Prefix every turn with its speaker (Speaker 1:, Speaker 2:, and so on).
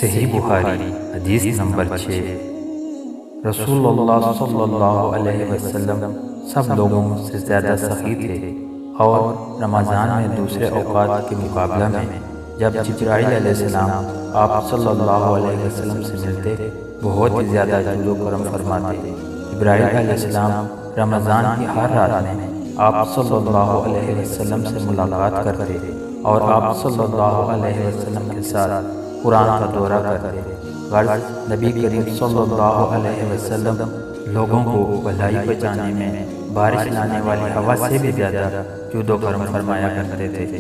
Speaker 1: صحیح بخاری حدیث نمبر 6۔ رسول اللہ صلی اللہ علیہ وسلم سب لوگوں سے زیادہ سخی تھے، اور رمضان میں دوسرے اوقات کے مقابلہ میں جب جبرائیل علیہ السلام آپ صلی اللہ علیہ وسلم سے ملتے بہت ہی زیادہ جود و کرم فرماتے۔ جبرائیل علیہ السلام رمضان کی ہر رات میں آپ صلی اللہ علیہ وسلم سے ملاقات کرتے اور آپ صلی اللہ علیہ وسلم کے ساتھ قرآن کا دورہ کرتے۔ غرض نبی کریم صلی اللہ علیہ وسلم لوگوں کو بھلائی پہنچانے میں بارش لانے والی ہوا سے بھی زیادہ جود و کرم فرمایا کرتے تھے۔